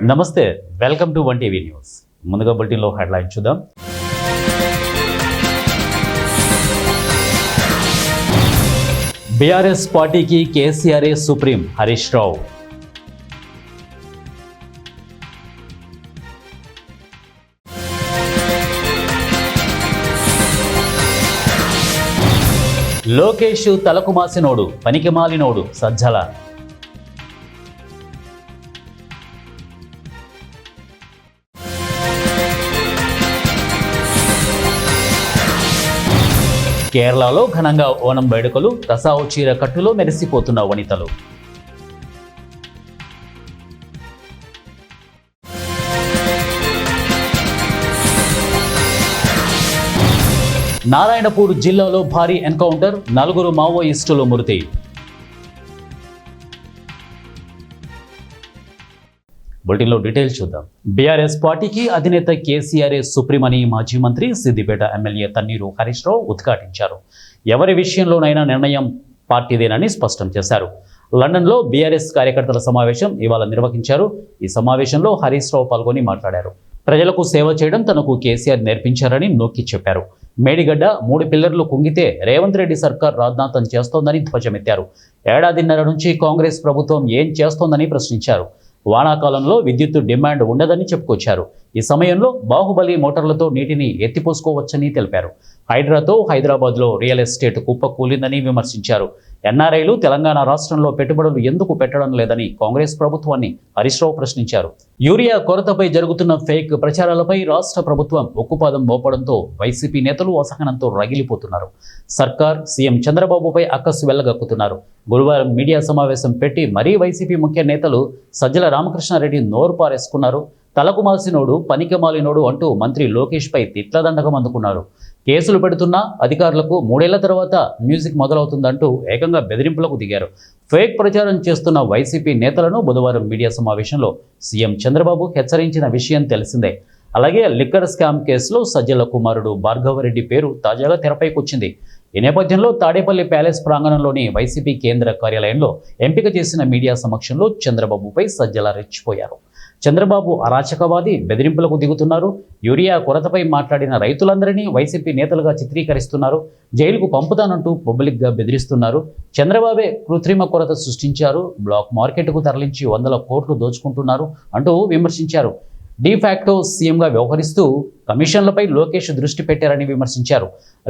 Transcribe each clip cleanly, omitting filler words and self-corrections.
నమస్తే, welcome to 1 TV news. ముందుగా బులెటిన్లో హెడ్లైన్ చూద్దాం. బీఆర్ఎస్ పార్టీకి కేసీఆర్ సుప్రీం హరీష్ రావు. లోకేష్ తలకు మాసినోడు, పనికి మాలినోడు సజ్జల. కేరళలో ఘనంగా ఓణం వేడుకలు, కసావు చీర కట్టులో మెరిసిపోతున్న వనితలు. నారాయణపూర్ జిల్లాలో భారీ ఎన్కౌంటర్, 4 మావోయిస్టులు మృతి. బులెటిన్లో డీటెయిల్స్ చూద్దాం. బీఆర్ఎస్ పార్టీకి అధినేత కేసీఆర్ సుప్రీం అని మాజీ మంత్రి సిద్దిపేట ఎమ్మెల్యే తన్నీరు హరీష్ రావు ఉద్ఘాటించారు. ఎవరి విషయంలోనైనా నిర్ణయం పార్టీదేనని స్పష్టం చేశారు. లండన్లో బీఆర్ఎస్ కార్యకర్తల సమావేశం ఇవాళ నిర్వహించారు. ఈ సమావేశంలో హరీష్ రావు పాల్గొని మాట్లాడారు. ప్రజలకు సేవ చేయడం తనకు కేసీఆర్ నేర్పించారని నొక్కి చెప్పారు. మేడిగడ్డ 3 పిల్లర్లు కుంగితే రేవంత్ రెడ్డి సర్కార్ రాద్ధాంతం చేస్తోందని ధ్వజమెత్తారు. ఏడాదిన్నర నుంచి కాంగ్రెస్ ప్రభుత్వం ఏం చేస్తోందని ప్రశ్నించారు. వానాకాలంలో విద్యుత్ డిమాండ్ ఉండదని చెప్పుకొచ్చారు. ఈ సమయంలో బాహుబలి మోటార్లతో నీటిని ఎత్తిపోసుకోవచ్చని తెలిపారు. హైడ్రాతో హైదరాబాద్లో రియల్ ఎస్టేట్ కుప్పకూలిందని విమర్శించారు. ఎన్ఆర్ఐలు తెలంగాణ రాష్ట్రంలో పెట్టుబడులు ఎందుకు పెట్టడం లేదని కాంగ్రెస్ ప్రభుత్వాన్ని హరీష్ రావు ప్రశ్నించారు. యూరియా కొరతపై జరుగుతున్న ఫేక్ ప్రచారాలపై రాష్ట్ర ప్రభుత్వం ఉక్కుపాదం మోపడంతో వైసీపీ నేతలు అసహనంతో రగిలిపోతున్నారు. సర్కార్, సీఎం చంద్రబాబుపై అక్కసు వెళ్లగక్కుతున్నారు. గురువారం మీడియా సమావేశం పెట్టి మరీ వైసీపీ ముఖ్య నేతలు సజ్జల రామకృష్ణారెడ్డి నోరు పారేసుకున్నారు. తలకు మాసినోడు, పనికి మాలినోడు అంటూ మంత్రి లోకేష్పై తిట్లదండకం అందుకున్నారు. కేసులు పెడుతున్న అధికారులకు 3 ఏళ్ల తర్వాత మ్యూజిక్ మొదలవుతుందంటూ ఏకంగా బెదిరింపులకు దిగారు. ఫేక్ ప్రచారం చేస్తున్న వైసీపీ నేతలను బుధవారం మీడియా సమావేశంలో సీఎం చంద్రబాబు హెచ్చరించిన విషయం తెలిసిందే. అలాగే లిక్కర్ స్కామ్ కేసులో సజ్జల కుమారుడు భార్గవరెడ్డి పేరు తాజాగా తెరపైకొచ్చింది. ఈ నేపథ్యంలో తాడేపల్లి ప్యాలెస్ ప్రాంగణంలోని వైసీపీ కేంద్ర కార్యాలయంలో ఎంపిక చేసిన మీడియా సమక్షంలో చంద్రబాబుపై సజ్జల రెచ్చిపోయారు. చంద్రబాబు అరాచకవాది, బెదిరింపులకు దిగుతున్నారు. యూరియా కొరతపై మాట్లాడిన రైతులందరినీ వైసీపీ నేతలుగా చిత్రీకరిస్తున్నారు. జైలుకు పంపుతానంటూ పబ్లిక్గా బెదిరిస్తున్నారు. చంద్రబాబే కృత్రిమ కొరత సృష్టించారు, బ్లాక్ మార్కెట్కు తరలించి 100 కోట్లు దోచుకుంటున్నారు అంటూ విమర్శించారు. డిఫాక్టో సీఎంగా వ్యవహరిస్తూ కమిషన్లపై లోకేష్ దృష్టి పెట్టారని విమర్శించారు.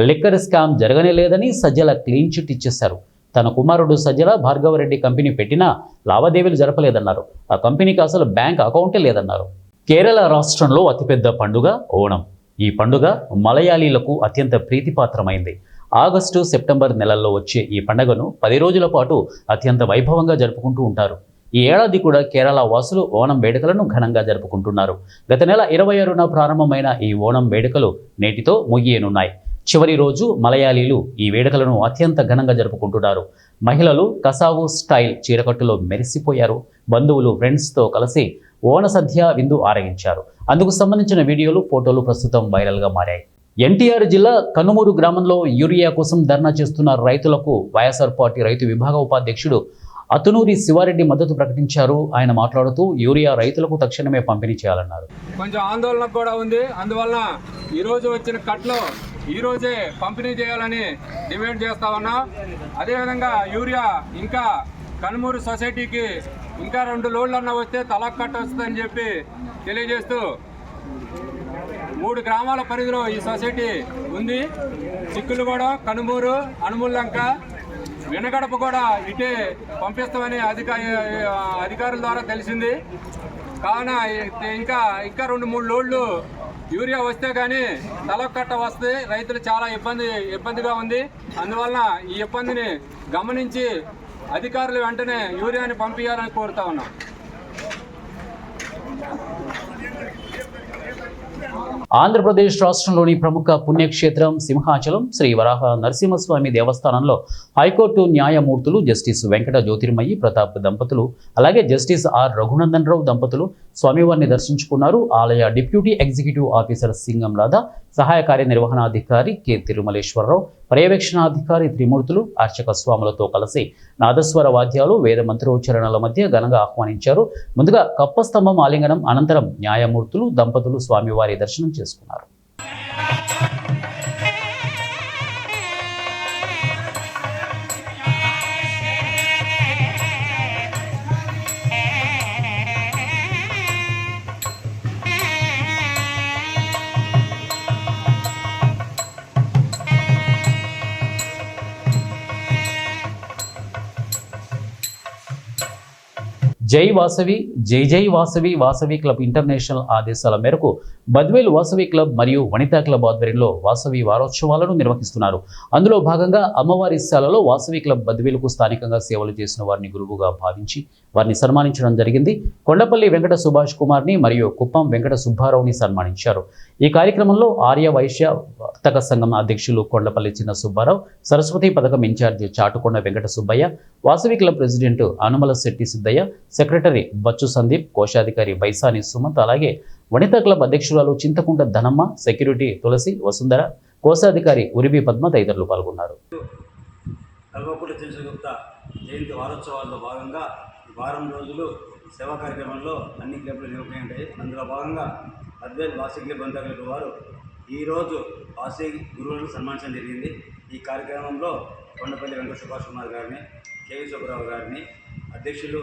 లిక్కర్ స్కామ్ జరగనే లేదని సజ్జల క్లీన్ చిట్ ఇచ్చేశారు. తన కుమారుడు సజ్జల భార్గవరెడ్డి కంపెనీ పెట్టినా లావాదేవీలు జరపలేదన్నారు. ఆ కంపెనీకి అసలు బ్యాంక్ అకౌంటే లేదన్నారు. కేరళ రాష్ట్రంలో అతిపెద్ద పండుగ ఓణం. ఈ పండుగ మలయాళీలకు అత్యంత ప్రీతిపాత్రమైంది. ఆగస్టు, సెప్టెంబర్ నెలల్లో వచ్చే ఈ పండుగను 10 రోజుల పాటు అత్యంత వైభవంగా జరుపుకుంటూ ఉంటారు. ఈ ఏడాది కూడా కేరళ వాసులు ఓణం వేడుకలను ఘనంగా జరుపుకుంటున్నారు. గత నెల 26న ప్రారంభమైన ఈ ఓణం వేడుకలు నేటితో ముగియనున్నాయి. చివరి రోజు మలయాళీలు ఈ వేడుకలను అత్యంత ఘనంగా జరుపుకుంటున్నారు. మహిళలు కసావు స్టైల్ చీరకట్టులో మెరిసిపోయారు. బంధువులు, ఫ్రెండ్స్తో కలిసి ఓణ సద్య విందు ఆరగించారు. అందుకు సంబంధించిన వీడియోలు, ఫోటోలు ప్రస్తుతం వైరల్గా మారాయి. ఎన్టీఆర్ జిల్లా కనుమూరు గ్రామంలో యూరియా కోసం ధర్నా చేస్తున్న రైతులకు వైఎస్ఆర్ పార్టీ రైతు విభాగ ఉపాధ్యక్షుడు అతునూరి శివారెడ్డి మద్దతు ప్రకటించారు. ఆయన మాట్లాడుతూ యూరియా రైతులకు తక్షణమే పంపిణీ చేయాలన్నారు. కొంచెం ఆందోళన కూడా ఉంది. అందువల్ల ఈరోజు వచ్చిన కట్లో ఈరోజే పంపిణీ చేయాలని డిమాండ్ చేస్తా ఉన్నా. అదేవిధంగా యూరియా ఇంకా కనుమూరు సొసైటీకి ఇంకా 2 లోడ్లన్నా వస్తే తలకు కట్ట వస్తుందని చెప్పి తెలియజేస్తూ 3 గ్రామాల పరిధిలో ఈ సొసైటీ ఉంది. చిక్కులుగూడ, కనుమూరు, అనుముల్లంక, వెనగడప కూడా ఇటే పంపిస్తామని అధికారుల ద్వారా తెలిసింది. కావున ఇంకా 2-3 లోడ్లు యూరియా వస్తే కానీ తలకట్ట వస్తే రైతులు చాలా ఇబ్బందిగా ఉంది. అందువలన ఈ ఇబ్బందిని గమనించి అధికారులు వెంటనే యూరియాని పంపించాలని కోరుతా ఉన్నాం. ఆంధ్రప్రదేశ్ రాష్ట్రంలోని ప్రముఖ పుణ్యక్షేత్రం సింహాచలం శ్రీ వరాహ నరసింహస్వామి దేవస్థానంలో హైకోర్టు న్యాయమూర్తులు జస్టిస్ వెంకట జ్యోతిర్మయి ప్రతాప్ దంపతులు, అలాగే జస్టిస్ ఆర్ రఘునందన్ రావు దంపతులు స్వామివారిని దర్శించుకున్నారు. ఆలయ deputy executive officer Singam Radha సహాయ కార్యనిర్వహణాధికారి కె తిరుమలేశ్వరరావు, పర్యవేక్షణాధికారి త్రిమూర్తులు, అర్చక స్వాములతో కలిసి నాదస్వర వాద్యాలు, వేద మంత్రోచ్చరణల మధ్య ఘనంగా ఆహ్వానించారు. ముందుగా కప్పస్తంభం ఆలింగనం, అనంతరం న్యాయమూర్తులు దంపతులు స్వామివారి దర్శనం చేసుకున్నారు. జై వాసవి, జై జై వాసవి వాసవి క్లబ్ ఇంటర్నేషనల్ ఆదేశాల మేరకు బద్వేల్ వాసవి క్లబ్ మరియు వనితా క్లబ్ ఆధ్వర్యంలో వాసవి వారోత్సవాలను నిర్వహిస్తున్నారు. అందులో భాగంగా అమ్మవారి శాలలో వాసవి క్లబ్ బద్వేలుకు స్థానికంగా సేవలు చేసిన వారిని గురువుగా భావించి వారిని సన్మానించడం జరిగింది. కొండపల్లి వెంకట సుభాష్ కుమార్ని మరియు కుప్పం వెంకట సుబ్బారావుని సన్మానించారు. ఈ కార్యక్రమంలో ఆర్య వైశ్య వర్తక సంఘం అధ్యక్షులు కొండపల్లి చిన్న సుబ్బారావు, సరస్వతి పథకం in-charge Chatukonda Venkata Subbaiah, Vasavi club president Anumala Shetty Siddaiah, secretary Bachchu Sandeep, కోశాధికారి బైసాని సుమంత్, అలాగే వనితా క్లబ్ అధ్యక్షురాలు చింతకుంట ధనమ్మ, సెక్యూరిటీ తులసి, వసుంధర, కోశాధికారి ఉరివి పద్మ తదితరులు పాల్గొన్నారు. కల్వకుంట్ల చంద్రగుప్త జయంతి వారోత్సవాల్లో భాగంగా వారం రోజులు సేవా కార్యక్రమంలో అన్ని క్లబ్లు నిర్వహించాయి. అందులో భాగంగా బద్వేల్ వాసవి క్లబ్ వనితా క్లబ్ వారు ఈరోజు వాసవి గురువులను సన్మానించడం జరిగింది. ఈ కార్యక్రమంలో కొండపల్లి వెంకట సుభాష్ కుమార్ గారిని, కేవీ సుబ్బారావు గారిని, అధ్యక్షులు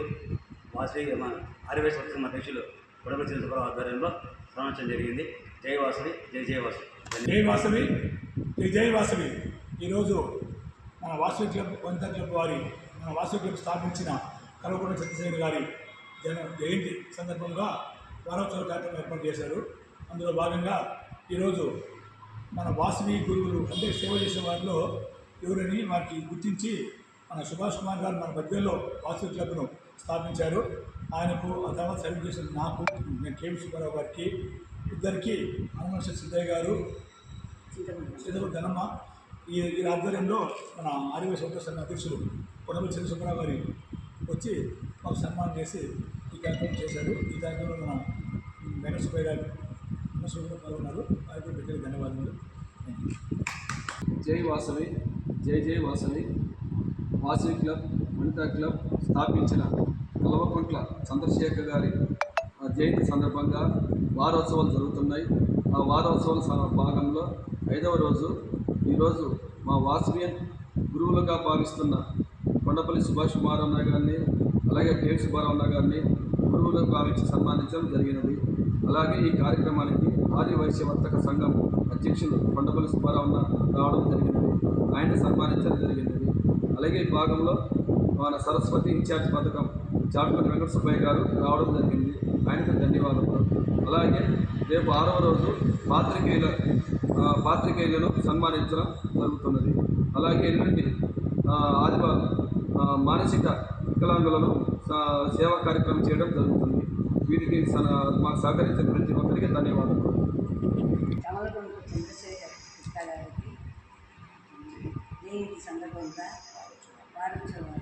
వాసవి ఆర్యవేశ వర్గం అధ్యక్షులు కొండపల్లి చిన్న సుబ్బారావు ఆధ్వర్యంలో సన్మానించడం జరిగింది. జై వాసవి, జై జై వాసవి. జై వాసవి, జై జై వాసవి. ఈరోజు మన వాసవి క్లబ్ వనితా క్లబ్ వారి మన వాసవి క్లబ్ స్థాపించిన కల్వకుంట్ల చంద్రశేఖర్ గారి జయంతి సందర్భంగా వారోత్సవ కార్యక్రమం ఏర్పాటు చేశారు. అందులో భాగంగా ఈరోజు మన వాసవి గురువులు అంటే సేవ చేసే వారిలో ఎవరని వారికి గుర్తించి మన సుభాష్ కుమార్ గారు మన బద్వేల్లో వాసవి క్లబ్ను స్థాపించారు. ఆయనకు ఆ తర్వాత సర్వీస్ చేసిన నాకు, నేను కేవీ సుబ్బారావు గారికి, ఇద్దరికి అనుమల సిద్ధయ్య గారు, చింతకుంట ధనమ్మ, ఈ ఆధ్వర్యంలో మన ఆర్యవేశ వర్గ సంఘ అధ్యక్షులు కొండపల్లి చిన్న సుబ్బారావు గారి వచ్చి మాకు సన్మానం చేసి ఈ కార్యక్రమం చేశారు. ఈ కార్యక్రమంలో మన వెంకట సుబ్బయ్య గారు పాల్గొన్నారు. వారికి ప్రత్యేక ధన్యవాదాలు. జై వాసవి, జై జై వాసవి. వాసవి క్లబ్ వనితా క్లబ్ స్థాపించిన కల్వకుంట్ల చంద్రశేఖర్ గారి జయంతి సందర్భంగా వారోత్సవాలు జరుగుతున్నాయి. ఆ వారోత్సవాల భాగంలో 5వ రోజు ఈరోజు మా వాసవియన్ గురువులుగా భావిస్తున్న కొండపల్లి సుభాష్ కుమార్ అన్న గారిని, అలాగే కేవీ సుబ్బారావు అన్న గారిని గురువులుగా భావించి సన్మానించడం జరిగినది. అలాగే ఈ కార్యక్రమానికి ఆర్య వైశ్య వర్తక సంఘం అధ్యక్షులు కొండపల్లి సుబ్బారావు అన్న రావడం జరిగినది. ఆయన సన్మానించడం జరిగినది. అలాగే ఈ భాగంలో మన సరస్వతి ఇన్ఛార్జ్ పథకం చాటుకొండ వెంకట సుబ్బయ్య గారు రావడం జరిగింది. ఆయనకు ధన్యవాదాలు. అలాగే రేపు 6వ రోజు పాత్రికేయులను సన్మానించడం జరుగుతున్నది. అలాగే ఎల్లుండి ఆదివారం మానసిక వికలాంగులను సేవా కార్యక్రమం చేయడం జరుగుతుంది. వీటికి మాకు సహకరించిన ప్రతి ఒక్కరికి ధన్యవాదాలు. కల్వకుంట్ల చంద్రశేఖర్ గారికి జయంతి సందర్భంగా వారోత్సవాలు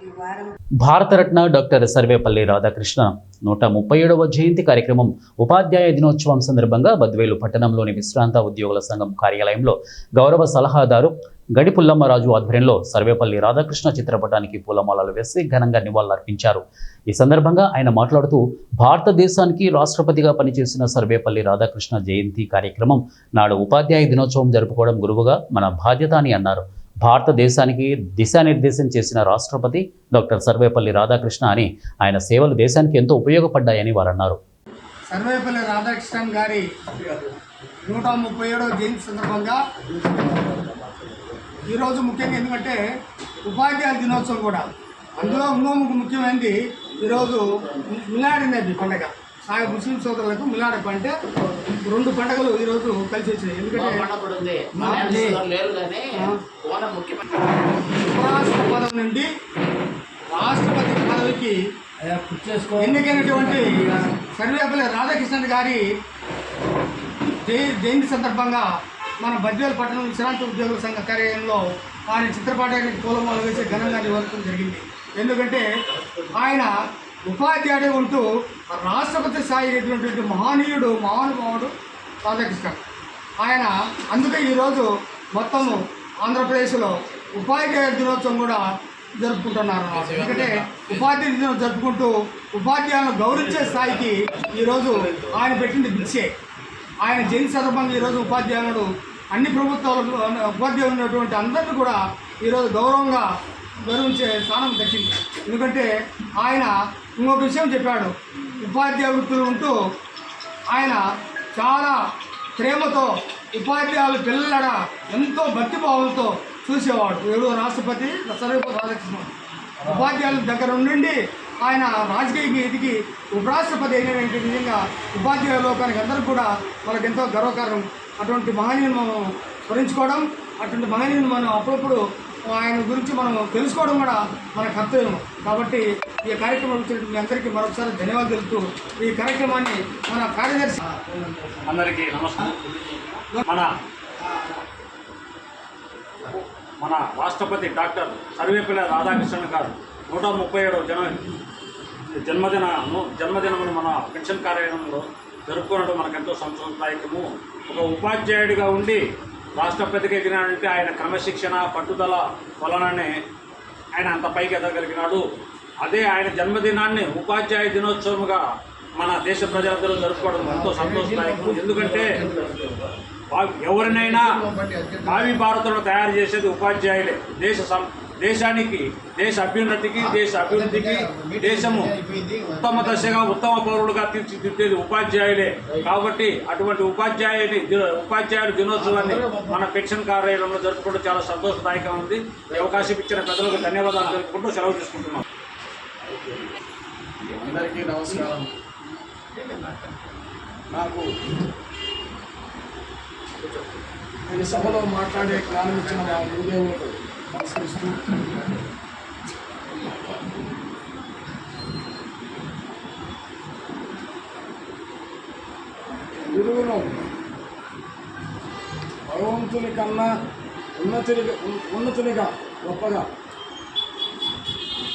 ఈ వారం భారతరత్న డాక్టర్ సర్వేపల్లి రాధాకృష్ణ 137వ జయంతి కార్యక్రమం ఉపాధ్యాయ దినోత్సవం సందర్భంగా బద్వేలు పట్టణంలోని విశ్రాంత ఉద్యోగుల సంఘం కార్యాలయంలో గౌరవ సలహాదారు గడి పుల్లమ్మరాజు ఆధ్వర్యంలో సర్వేపల్లి రాధాకృష్ణ చిత్రపటానికి పూలమాలలు వేసి ఘనంగా నివాళులర్పించారు. ఈ సందర్భంగా ఆయన మాట్లాడుతూ భారతదేశానికి రాష్ట్రపతిగా పనిచేసిన సర్వేపల్లి రాధాకృష్ణ జయంతి కార్యక్రమం నాడు ఉపాధ్యాయ దినోత్సవం జరుపుకోవడం గురువుగా మన బాధ్యత అని అన్నారు. భారతదేశానికి దిశానిర్దేశం చేసిన రాష్ట్రపతి డాక్టర్ సర్వేపల్లి రాధాకృష్ణ అని ఆయన సేవలు దేశానికి ఎంతో ఉపయోగపడ్డాయని వారు అన్నారు. సర్వేపల్లి రాధాకృష్ణన్ గారి 137వ జయంతి సందర్భంగా ఈరోజు ముఖ్యంగా ఎందుకంటే ఉపాధ్యాయుల దినోత్సవం కూడా, అందులో ఇంకో ముఖ్యమైనది ఈరోజు మిలాడి నబీ పండగ. సాయి ముస్లిం సోదరులకు మిలాడి అంటే 2 పండుగలు ఈరోజు కలిసి వచ్చినాయి. ఎందుకంటే ఉపరాష్ట్ర పదవి నుండి రాష్ట్రపతి పదవికి ఎన్నికైనటువంటి సర్వేపల్లి రాధాకృష్ణన్ గారి జయంతి సందర్భంగా మన బద్వేలు పట్టణం విశ్రాంత ఉద్యోగుల సంఘ కార్యాలయంలో ఆయన చిత్రపటానికి పూలమాల వేసి ఘనంగా నిర్వహించడం జరిగింది. ఎందుకంటే ఆయన ఉపాధ్యాయుడే ఉంటూ రాష్ట్రపతి స్థాయి ఎటువంటి మహానుభావుడు రాధాకృష్ణ. ఆయన అందుకే ఈరోజు మొత్తము ఆంధ్రప్రదేశ్లో ఉపాధ్యాయ దినోత్సవం కూడా జరుపుకుంటున్నారు అన్నమాట. ఎందుకంటే ఉపాధ్యాయ దినోత్సవం జరుపుకుంటూ ఉపాధ్యాయులను గౌరవించే స్థాయికి ఈరోజు ఆయన పెట్టింది భిక్షే. ఆయన జయంతి సందర్భంగా ఈరోజు ఉపాధ్యాయులు అన్ని ప్రభుత్వాలకు ఉపాధ్యాయులు ఉన్నటువంటి అందరినీ కూడా ఈరోజు గౌరవించే స్థానం దక్కింది. ఎందుకంటే ఆయన ఇంకొక విషయం చెప్పాడు, ఉపాధ్యాయ వృత్తులు ఉంటూ ఆయన చాలా ప్రేమతో ఉపాధ్యాయులు పిల్లల ఎంతో భక్తిభావంతో చూసేవాడు. ఎవరో రాష్ట్రపతి సర్వేపల్లి రాధాకృష్ణన్ ఉపాధ్యాయుల దగ్గర ఉండి ఆయన రాజకీయ ఎదిగి ఉపరాష్ట్రపతి అయిన విధంగా ఉపాధ్యాయుల లోకానికి అందరికీ కూడా వాళ్ళకి ఎంతో గర్వకారణం. అటువంటి మహనీయుని మనం స్మరించుకోవడం, అటువంటి మహనీయుని మనం అప్పుడప్పుడు ఆయన గురించి మనం తెలుసుకోవడం కూడా మన కర్తవ్యం. కాబట్టి ఈ కార్యక్రమం వచ్చినట్టు మీ అందరికీ మరొకసారి ధన్యవాదాలు తెలుపుతూ ఈ కార్యక్రమాన్ని మన కార్యదర్శి అందరికీ నమస్కారం. మన రాష్ట్రపతి డాక్టర్ సర్వేపల్లి రాధాకృష్ణన్ గారు 137వ జన్మదినమును మన పెన్షన్ కార్యాలయంలో జరుపుకోవడం మనకెంతో సంతోషదాయకము. ఒక ఉపాధ్యాయుడిగా ఉండి రాష్ట్రపతికి ఎదిగినాడంటే ఆయన క్రమశిక్షణ పట్టుదల వలననే ఆయన అంత పైకి ఎదగలిగినాడు. అదే ఆయన జన్మదినాన్ని ఉపాధ్యాయ దినోత్సవంగా మన దేశ ప్రజలందరూ జరుపుకోవడం ఎంతో సంతోషదాయకం. ఎందుకంటే ఎవరినైనా భావి భారతంలో తయారు చేసేది ఉపాధ్యాయులే. దేశానికి, దేశ అభ్యున్నతికి, దేశ అభివృద్ధికి, దేశము ఉత్తమ దశగా ఉత్తమ పౌరులుగా తీర్చిదిద్దేది ఉపాధ్యాయులే. కాబట్టి అటువంటి ఉపాధ్యాయుల దినోత్సవాన్ని మన పెన్షన్ కార్యాలయంలో జరుపుకోవడం చాలా సంతోషదాయకంగా ఉంది. ఈ అవకాశం ఇచ్చిన ప్రజలకు ధన్యవాదాలు తెలుపుకుంటూ సెలవు తీసుకుంటున్నాం. అందరికీ నమస్కారం. నాకు ఈ సభలో మాట్లాడే జ్ఞానం ఇచ్చిన మా గురుదేవులకు నమస్కరిస్తూ గురువును భగవంతుని కన్నా ఉన్నతునిగా గొప్పగా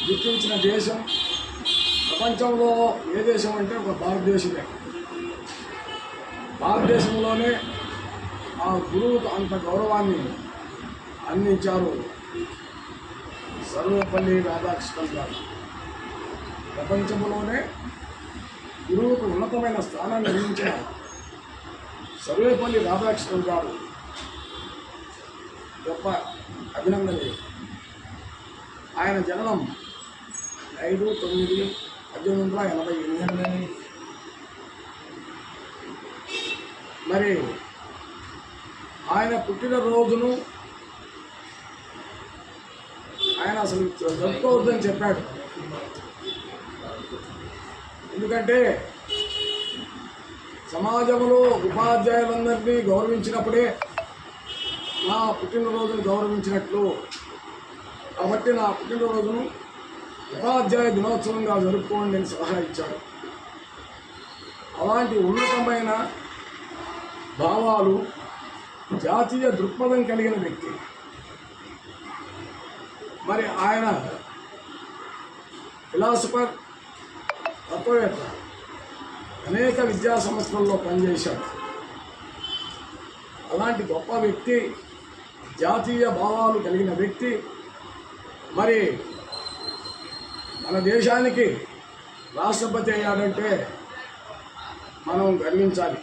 గుర్తించిన దేశం ప్రపంచంలో ఏ దేశం అంటే ఒక భారతదేశమే. భారతదేశంలోనే ఆ గురువుకు అంత గౌరవాన్ని అందించారు సర్వేపల్లి రాధాకృష్ణన్ గారు. ప్రపంచంలోనే గురువుకు ఉన్నతమైన స్థానాన్ని అందించిన సర్వేపల్లి రాధాకృష్ణన్ గారు గొప్ప అభినందనీయులు. ఆయన జననం 5/9/1888. మరి ఆయన పుట్టినరోజును ఆయన అసలు జరుపుకోవద్దని చెప్పాడు. ఎందుకంటే సమాజంలో ఉపాధ్యాయులందరినీ గౌరవించినప్పుడే నా పుట్టినరోజును గౌరవించినట్లు. కాబట్టి నా పుట్టినరోజును ఉపాధ్యాయ దినోత్సవంగా జరుపుకోండి అని సలహా ఇచ్చాడు. అలాంటి ఉన్నతమైన భావాలు, జాతీయ దృక్పథం కలిగిన వ్యక్తి. మరి ఆయన ఫిలాసఫర్, తత్వవేత్త, అనేక విద్యా సంస్థల్లో పనిచేశాడు. అలాంటి గొప్ప వ్యక్తి, జాతీయ భావాలు కలిగిన వ్యక్తి మరి మన దేశానికి రాష్ట్రపతి అయ్యాడంటే మనం గర్వించాలి.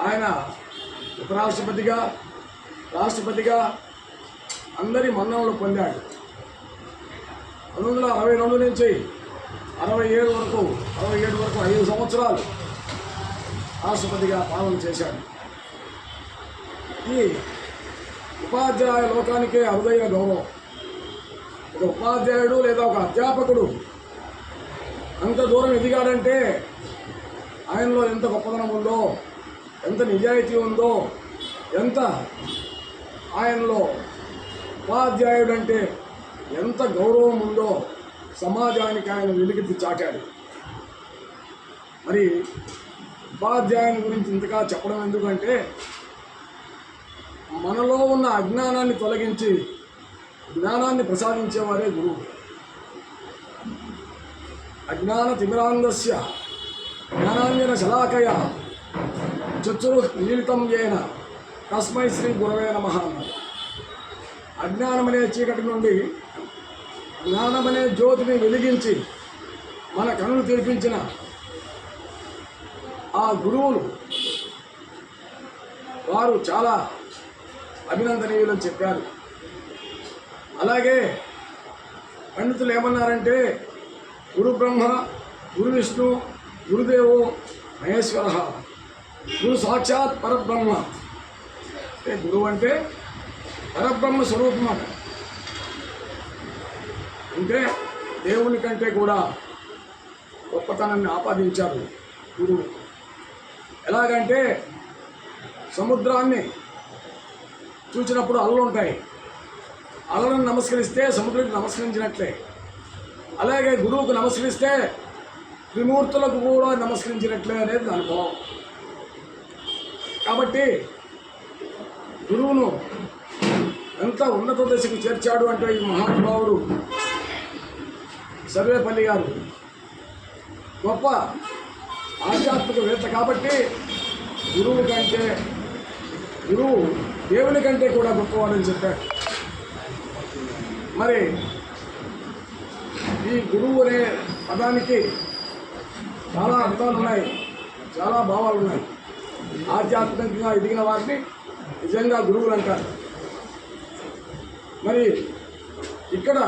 ఆయన ఉపరాష్ట్రపతిగా, రాష్ట్రపతిగా అందరి మన్ననలు పొందాడు. 1962 నుంచి 67 వరకు 5 సంవత్సరాలు రాష్ట్రపతిగా పాలన చేశాడు. ఈ ఉపాధ్యాయ లోకానికే అరుదైన గౌరవం. ఒక ఉపాధ్యాయుడు లేదా ఒక అధ్యాపకుడు అంత దూరం ఎదిగాడంటే ఆయనలో ఎంత గొప్పదనం ఉందో, ఎంత నిజాయితీ ఉందో, ఎంత ఆయనలో ఉపాధ్యాయుడంటే ఎంత గౌరవం ఉందో సమాజానికి ఆయన వెలికి చాటాడు. మరి ఉపాధ్యాయుని గురించి ఇంతగా చెప్పడం ఎందుకంటే మనలో ఉన్న అజ్ఞానాన్ని తొలగించి జ్ఞానాన్ని ప్రసాదించేవారే గురువు. అజ్ఞానతిమిరాంధస్య జ్ఞానాంజనశలాకయ చక్షురున్మిళితం యేన తస్మై శ్రీ గురవే నమః. అజ్ఞానమనే చీకటి నుండి జ్ఞానమనే జ్యోతిని వెలిగించి మన కనులు తెరిపించిన ఆ గురువులు వారు చాలా అభినందనీయులని చెప్పారు. అలాగే పండితులు ఏమన్నారంటే గురు బ్రహ్మ గురు విష్ణు గురుదేవో మహేశ్వర, గురు సాక్షాత్ పరబ్రహ్మ. అంటే గురువు అంటే పరబ్రహ్మ స్వరూపం అట. అంటే దేవుని కంటే కూడా గొప్పతనాన్ని ఆపాదించారు గురువు. ఎలాగంటే సముద్రాన్ని చూసినప్పుడు అలలు ఉంటాయి, అలలను నమస్కరిస్తే సముద్రానికి నమస్కరించినట్లే. అలాగే గురువుకు నమస్కరిస్తే త్రిమూర్తులకు కూడా నమస్కరించినట్లే అనేది దాని భావం. కాబట్టి గురువును ఎంత ఉన్నత దశకు చేర్చాడు అంటే ఈ మహానుభావుడు సర్వేపల్లి గారు గొప్ప ఆధ్యాత్మికవేత్త. కాబట్టి గురువు దేవుని కంటే కూడా గొప్పవాడని చెప్పాడు. మరి ఈ గురువు అనే పదానికి చాలా అర్థాలు ఉన్నాయి, చాలా భావాలు ఉన్నాయి. ఆధ్యాత్మికంగా ఎదిగిన వారిని నిజంగా గురువులు అంటారు. మరి ఇక్కడ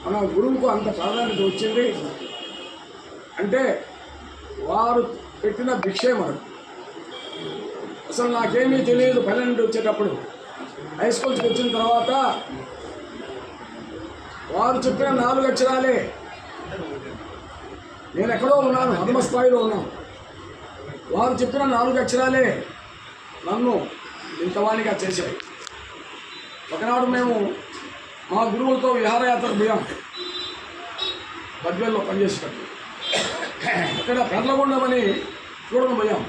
మన గురువుకు అంత ప్రాధాన్యత వచ్చింది అంటే వారు పెట్టిన భిక్షే మనకు. అసలు నాకేమీ తెలియదు 12 వచ్చేటప్పుడు. హై స్కూల్స్కి వచ్చిన తర్వాత వారు చెప్పిన 4 అక్షరాలే. నేను ఎక్కడో ఉన్నాను, ఆత్మస్థాయిలో ఉన్నాను. వారు చెప్పిన 4 అక్షరాలే నన్ను ఇంతవాణిగా చేశాయి. ఒకనాడు మేము మా గురువులతో విహారయాత్ర పోయాం, బద్వేల్లో పనిచేసేటప్పుడు. అక్కడ పెర్లగొండం అని చూడడం పోయాం.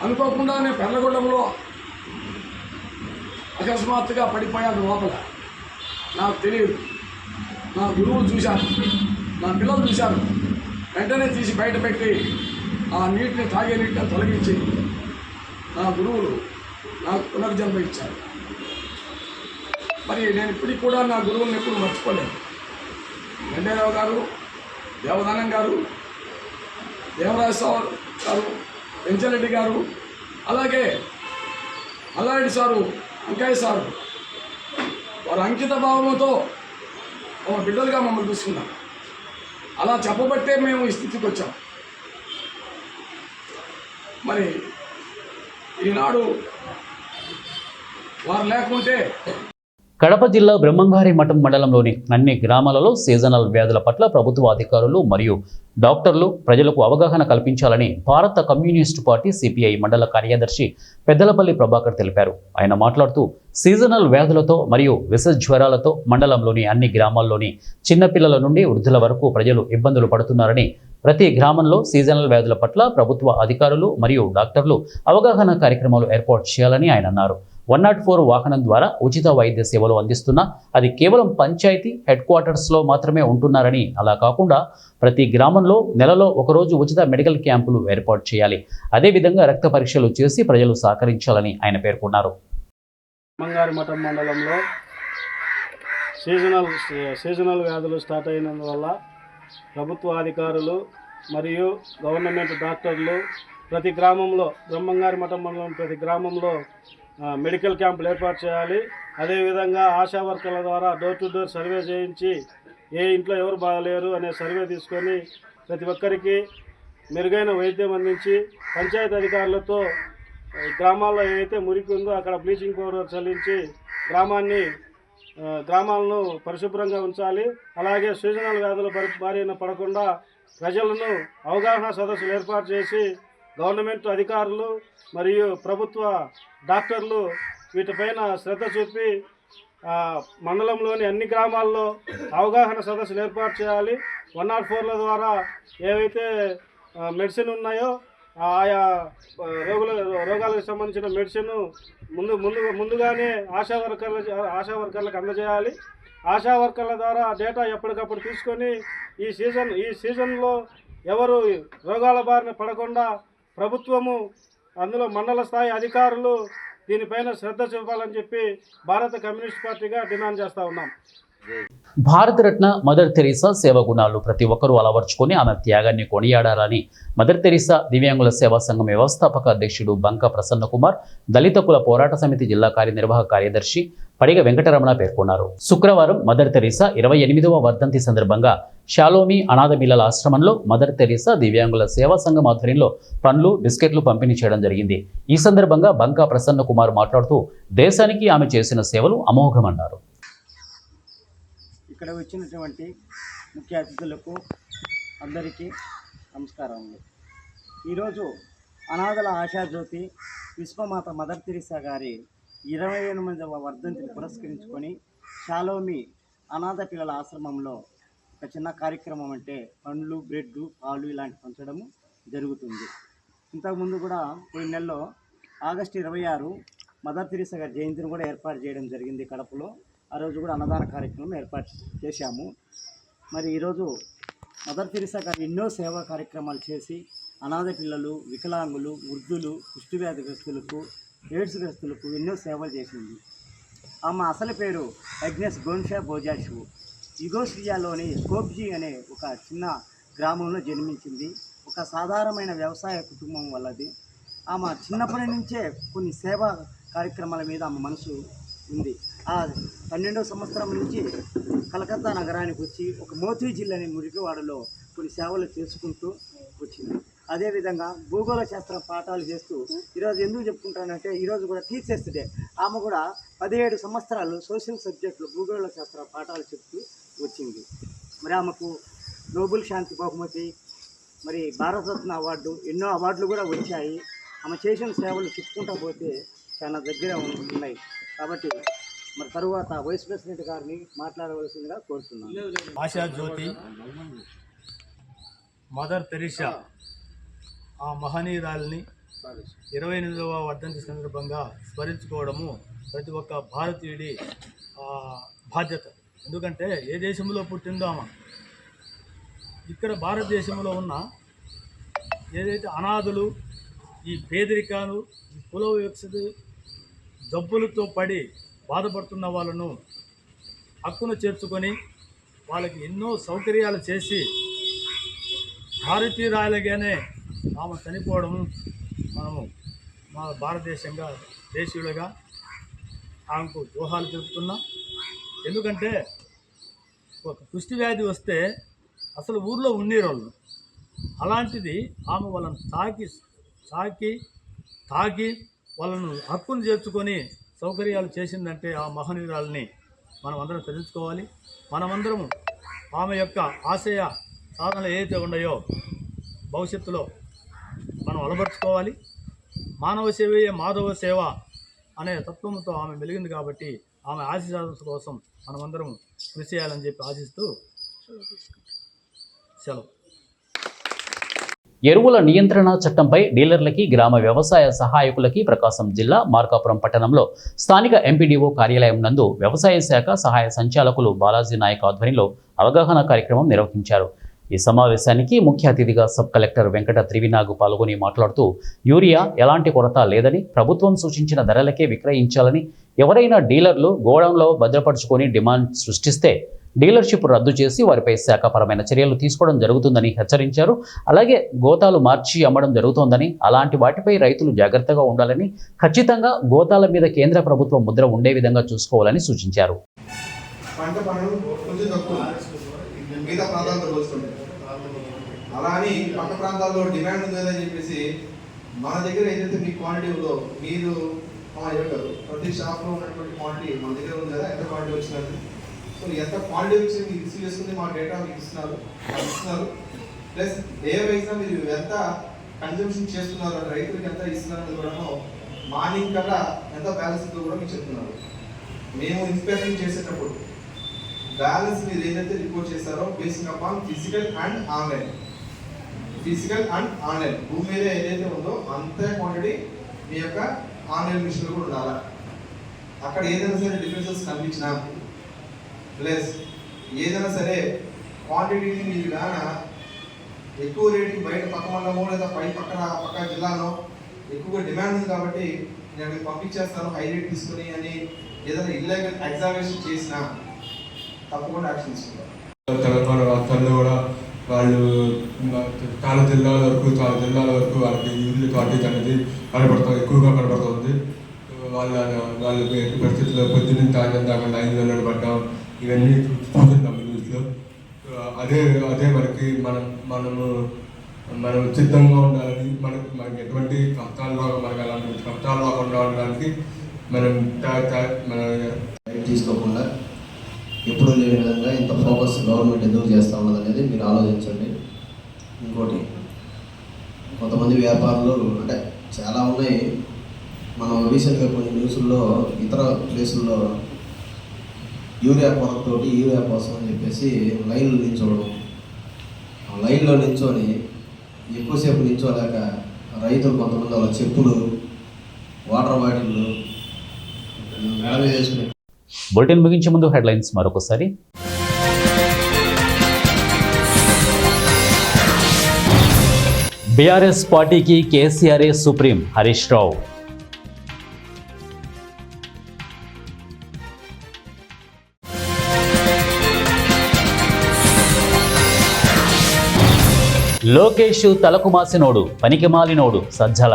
అనుకోకుండానే పెర్లగొండంలో అకస్మాత్తుగా పడిపోయాను లోపల. నాకు తెలియదు. నా గురువులు చూశాను, నా పిల్లలు చూశాను. వెంటనే తీసి బయట పెట్టి ఆ నీటిని, తాగే నీటిని తొలగించి నా గురువులు నాకు పునర్జన్మ ఇచ్చారు. మరి నేను ఇప్పటికి కూడా నా గురువులను ఎప్పుడు మర్చిపోలేను. వెంకయ్యరావు గారు, దేవదానం గారు, దేవరాజరావు గారు, పెంచరెడ్డి గారు, అలాగే మల్లారెడ్డి సారు, అంకయ్య సారు, వారు అంకిత భావంతో ఒక బిడ్డలుగా మమ్మల్ని చూసుకున్నారు. అలా చెప్పబట్టే మేము ఈ స్థితికి వచ్చాం. మరి ఈనాడు వారు లేకుంటే కడప జిల్లా బ్రహ్మంగారి మఠం మండలంలోని అన్ని గ్రామాలలో సీజనల్ వ్యాధుల పట్ల ప్రభుత్వ అధికారులు మరియు డాక్టర్లు ప్రజలకు అవగాహన కల్పించాలని భారత కమ్యూనిస్టు పార్టీ సిపిఐ మండల కార్యదర్శి పెద్దలపల్లి ప్రభాకర్ తెలిపారు. ఆయన మాట్లాడుతూ సీజనల్ వ్యాధులతో మరియు విష జ్వరాలతో మండలంలోని అన్ని గ్రామాల్లోని చిన్నపిల్లల నుండి వృద్ధుల వరకు ప్రజలు ఇబ్బందులు పడుతున్నారని, ప్రతి గ్రామంలో సీజనల్ వ్యాధుల పట్ల ప్రభుత్వ అధికారులు మరియు డాక్టర్లు అవగాహన కార్యక్రమాలు ఏర్పాటు చేయాలని ఆయన అన్నారు. 104 వాహనం ద్వారా ఉచిత వైద్య సేవలు అందిస్తున్నా అది కేవలం పంచాయతీ హెడ్ క్వార్టర్స్లో మాత్రమే ఉంటున్నారని, అలా కాకుండా ప్రతి గ్రామంలో నెలలో ఒకరోజు ఉచిత మెడికల్ క్యాంపులు ఏర్పాటు చేయాలి. అదేవిధంగా రక్త పరీక్షలు చేసి ప్రజలు సహకరించాలని ఆయన పేర్కొన్నారు. బ్రహ్మంగారి మఠం మండలంలో సీజనల్ వ్యాధులు స్టార్ట్ అయినందువల్ల ప్రభుత్వ అధికారులు మరియు గవర్నమెంట్ డాక్టర్లు ప్రతి గ్రామంలో, బ్రహ్మంగారి మఠం మండలం ప్రతి గ్రామంలో మెడికల్ క్యాంపులు ఏర్పాటు చేయాలి. అదేవిధంగా ఆశా వర్కర్ల ద్వారా డోర్ టు డోర్ సర్వే చేయించి ఏ ఇంట్లో ఎవరు బాగలేరు అనే సర్వే తీసుకొని ప్రతి ఒక్కరికి మెరుగైన వైద్యం అందించి, పంచాయతీ అధికారులతో గ్రామాల్లో ఏదైతే మురికి ఉందో అక్కడ బ్లీచింగ్ పౌడర్ చల్లించి గ్రామాలను పరిశుభ్రంగా ఉంచాలి. అలాగే సీజనల్ వ్యాధుల బారిన పడకుండా ప్రజలను అవగాహన సదస్సులు ఏర్పాటు చేసి గవర్నమెంట్ అధికారులు మరియు ప్రభుత్వ డాక్టర్లు వీటిపైన శ్రద్ధ చూపి మండలంలోని అన్ని గ్రామాల్లో అవగాహన సదస్సులు ఏర్పాటు చేయాలి. 104ల ద్వారా ఏవైతే మెడిసిన్ ఉన్నాయో ఆయా రోగాలకు సంబంధించిన మెడిసిన్ ముందుగానే ఆశా వర్కర్లకు అందజేయాలి. ఆశా వర్కర్ల ద్వారా డేటా ఎప్పటికప్పుడు తీసుకొని ఈ సీజన్లో ఎవరు రోగాల బారిన పడకుండా ప్రభుత్వము అందులో మండల స్థాయి అధికారులు దీనిపైన శ్రద్ధ చూపాలని చెప్పి భారత కమ్యూనిస్ట్ పార్టీగా డిమాండ్ చేస్తూ ఉన్నాం. భారతరత్న మదర్ తెరీసా సేవ గుణాలు ప్రతి ఒక్కరూ అలవర్చుకొని ఆమె త్యాగాన్ని కొనియాడాలని మదర్ తెరీసా దివ్యాంగుల సేవా సంఘం వ్యవస్థాపక అధ్యక్షుడు బంక ప్రసన్న కుమార్, దళిత కుల పోరాట సమితి జిల్లా కార్యనిర్వాహక కార్యదర్శి పడిగ వెంకటరమణ పేర్కొన్నారు. శుక్రవారం మదర్ తెరీసా 28వ వర్ధంతి సందర్భంగా షాలోమి అనాథ పిల్లల ఆశ్రమంలో మదర్ తెరీసా దివ్యాంగుల సేవా సంఘం ఆధ్వర్యంలో పండ్లు, బిస్కెట్లు పంపిణీ చేయడం జరిగింది. ఈ సందర్భంగా బంక ప్రసన్న కుమార్ మాట్లాడుతూ దేశానికి ఆమె చేసిన సేవలు అమోఘమన్నారు. ఇక్కడ వచ్చినటువంటి ముఖ్య అతిథులకు అందరికీ నమస్కారములు. ఈరోజు అనాథల ఆశాజ్యోతి విశ్వమాత మదర్ తెరీసా గారి 28వ వర్ధంతిని పురస్కరించుకొని షాలోమి అనాథ పిల్లల ఆశ్రమంలో ఒక చిన్న కార్యక్రమం అంటే పండ్లు, బ్రెడ్, పాలు ఇలాంటి పంచడము జరుగుతుంది. ఇంతకుముందు కూడా పోయిన నెలలో ఆగస్టు 26 మదర్ తెరీసా గారి జయంతిని కూడా ఏర్పాటు చేయడం జరిగింది కడపలో. ఆ రోజు కూడా అన్నదాన కార్యక్రమం ఏర్పాటు చేశాము. మరి ఈరోజు మదర్ తెరీసా గారు ఎన్నో సేవా కార్యక్రమాలు చేసి అనాథ పిల్లలు, వికలాంగులు, వృద్ధులు, కుష్ఠవ్యాధిగ్రస్తులకు, ఎయిడ్స్ గ్రస్తులకు ఎన్నో సేవలు చేసింది. ఆమె అసలు పేరు అగ్నెస్ గోన్షా బోజాషు. యుగోస్లియాలోని స్కోప్జీ అనే ఒక చిన్న గ్రామంలో జన్మించింది. ఒక సాధారణమైన వ్యవసాయ కుటుంబం వల్లది. ఆమె చిన్నప్పటి నుంచే కొన్ని సేవా కార్యక్రమాల మీద ఆమె మనసు ఉంది. ఆ 12వ సంవత్సరం నుంచి కలకత్తా నగరానికి వచ్చి ఒక మోతీ జిల్లాని మురికివాడలో కొన్ని సేవలు చేసుకుంటూ వచ్చింది. అదేవిధంగా భూగోళ శాస్త్ర పాఠాలు చేస్తూ ఈరోజు ఎందుకు చెప్పుకుంటానంటే ఈరోజు కూడా టీచర్స్ డే. ఆమె కూడా 17 సంవత్సరాలు సోషల్ సబ్జెక్టులు భూగోళ శాస్త్ర పాఠాలు చెప్తూ వచ్చింది. మరి ఆమెకు నోబెల్ శాంతి బహుమతి, మరి భారతరత్న అవార్డు, ఎన్నో అవార్డులు కూడా వచ్చాయి. ఆమె చేసిన సేవలు చెప్పుకుంటూ పోతే చాలా దగ్గర ఉన్నాయి. కాబట్టి మరి తరువాత వైస్ ప్రెసిడెంట్ గారిని మాట్లాడవలసిందిగా కోరుతున్నాను. ఆశాజ్యోతి మదర్ తెరీసా ఆ మహనీయురాల్ని 28వ వర్ధంతి సందర్భంగా స్మరించుకోవడము ప్రతి ఒక్క భారతీయుడి బాధ్యత. ఎందుకంటే ఏ దేశంలో పుట్టిందో ఆమె ఇక్కడ భారతదేశంలో ఉన్న ఏదైతే అనాథులు, ఈ పేదరికాలు, ఈ కుల వివక్షత జబ్బులతో పడి బాధపడుతున్న వాళ్ళను హక్కును చేర్చుకొని వాళ్ళకి ఎన్నో సౌకర్యాలు చేసి భారతీయురాలుగానే ఆమె చనిపోవడం మనము మా భారతదేశంగా దేశీయులుగా ఆమెకు దోహాలు తెలుపుతున్నాం. ఎందుకంటే ఒక కుష్టి వ్యాధి వస్తే అసలు ఊర్లో ఉండేవాళ్ళు, అలాంటిది ఆమె వాళ్ళని తాకి వాళ్ళను హక్కును చేర్చుకొని సౌకర్యాలు చేసిందంటే ఆ మహనీయురాలని మనం అందరం తెలుసుకోవాలి. మనమందరము ఆమె యొక్క ఆశయ సాధనలు ఏదైతే ఉన్నాయో భవిష్యత్తులో మనం అలవరుచుకోవాలి. మానవ సేవయే మాధవ సేవ అనే తత్వంతో ఆమె వెలిగింది కాబట్టి ఆమె ఆశీర్వాదం కోసం మనమందరం కృషి చేయాలని చెప్పి ఆశిస్తూ సెలవు. ఎరువుల నియంత్రణ చట్టంపై డీలర్లకి, గ్రామ వ్యవసాయ సహాయకులకి ప్రకాశం జిల్లా మార్కాపురం పట్టణంలో స్థానిక ఎంపీడీఓ కార్యాలయం నందు వ్యవసాయ శాఖ సహాయ సంచాలకులు బాలాజీ నాయక్ ఆధ్వర్యంలో అవగాహన కార్యక్రమం నిర్వహించారు. ఈ సమావేశానికి ముఖ్య అతిథిగా సబ్ కలెక్టర్ వెంకట త్రివినాగు పాల్గొని మాట్లాడుతూ యూరియా ఎలాంటి కొరత లేదని, ప్రభుత్వం సూచించిన ధరలకే విక్రయించాలని, ఎవరైనా డీలర్లు గోడౌన్లో భద్రపరుచుకొని డిమాండ్ సృష్టిస్తే డీలర్షిప్ రద్దు చేసి వారిపై శాఖపరమైన చర్యలు తీసుకోవడం జరుగుతుందని హెచ్చరించారు. అలాగే గోతాలు మార్చి అమ్మడం జరుగుతోందని, అలాంటి వాటిపై రైతులు జాగ్రత్తగా ఉండాలని, ఖచ్చితంగా గోతాల మీద కేంద్ర ప్రభుత్వం ముద్ర ఉండే విధంగా చూసుకోవాలని సూచించారు. పంట పనులు కొంచెం తక్కువ మిగతా ప్రాంతాలతో పోల్చుకుంటే, అలా అని పక్క ప్రాంతాల్లో డిమాండ్ ఉంది అని చెప్పేసి మన దగ్గర ఏదైతే మీ క్వాంటిటీ ఉందో మీరు చెప్పారు, ప్రతి షాప్లో ఉన్నటువంటి క్వాంటిటీ మన దగ్గర ఉంది కదా, ఎంత క్వాంటిటీ వచ్చినది, సో ఎంత క్వాంటిటీ వచ్చి మీకు రిసీవ్ చేసుకుని మా డేటా మీకు ఇస్తున్నారు ప్లస్ డే వైజ్గా మీరు ఎంత కన్జంప్షన్ చేస్తున్నారు, రైతులకు ఎంత ఇస్తున్నారు కూడా మార్నింగ్ కల్లా ఎంత బ్యాలెన్స్ కూడా మీకు చెప్తున్నారు. మేము ఇన్స్పెక్షన్ చేసేటప్పుడు బ్యాలెన్స్ మీరు ఏదైతే రిపోర్ట్ చేశారో based upon physical and online physical and online. భూమి మీద ఏదైతే ఉందో అంతే క్వాంటిటీ మీ యొక్క ఆన్లైన్ మిషన్లు కూడా ఉండాలి. అక్కడ ఏదైనా సరే డిఫరెన్సెస్ కనిపించినా ప్లస్ ఏదైనా సరే క్వాంటిటీని మీరు కానీ ఎక్కువ రేటుకి బయట పక్క మండలమో లేదా పక్క జిల్లాలో ఎక్కువగా డిమాండ్ ఉంది కాబట్టి నేను అక్కడికి పంపించేస్తాను హై రేట్ తీసుకుని అని ఏదైనా ఇల్లీగల్ ఎగ్జామినేషన్ చేసినా తప్పకుండా యాక్షన్ తీసుకుంటారు. తెలంగాణ రాష్ట్రాల్లో కూడా వాళ్ళు చాలా జిల్లాల వరకు వాళ్ళకి యూరిన్ షార్టేజ్ అనేది ఎక్కువగా కనబడుతుంది. వాళ్ళ ఎట్టి పరిస్థితుల్లో పొద్దున్న తాగిన దాకా లైన్లో నిలబడ్డాం ఇవన్నీ చూస్తున్నాం న్యూస్లో. అదే మనకి మనం సిద్ధంగా ఉండాలని మనకి ఎటువంటి మనకు అలాంటి కష్టాలు రాకుండా ఉండడానికి మనం తీసుకోకుండా ఎప్పుడు లేని విధంగా ఇంత ఫోకస్ గవర్నమెంట్ ఎందుకు చేస్తూ ఉన్నది అనేది మీరు ఆలోచించండి. ఇంకోటి కొంతమంది వ్యాపారులు అంటే చాలా ఉన్నాయి. మనం రీసెంట్గా కొన్ని న్యూస్ల్లో ఇతర ప్లేసుల్లో యూరియా కొరతతోటి యూరియా కోసం అని చెప్పేసి లైన్లు నిల్చోవడం, ఆ లైన్లో నిల్చొని ఎక్కువసేపు నిల్చోలేక రైతులు కొంతమంది వాళ్ళ చెప్పులు వాటర్ బాటిళ్ళు మెడ మీద వేసుకుని. బులెటిన్ ముగించే ముందు హెడ్లైన్స్ మరొకసారి. బీఆర్ఎస్ పార్టీకి కేసీఆర్ఏ సుప్రీం హరీష్ రావు. లోకేష్ తలకు మాసినోడు పనికి మాలినోడు సజ్జల.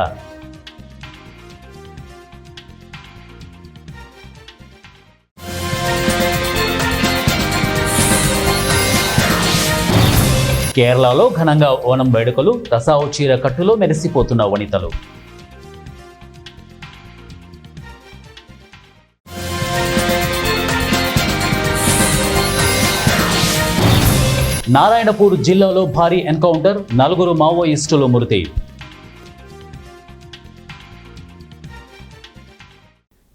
కేరళలో ఘనంగా ఓణం వేడుకలు, రసావు చీర కట్టులో మెరిసిపోతున్న వనితలు. నారాయణపూర్ జిల్లాలో భారీ ఎన్కౌంటర్, 4 మావోయిస్టులు మృతి.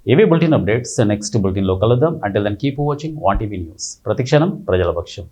ఇవి బులెటిన్ అప్డేట్స్. నెక్స్ట్ బులెటిన్లో కలుద్దాం. Until then keep watching 1 TV news. ప్రతిక్షణం ప్రజల పక్షం.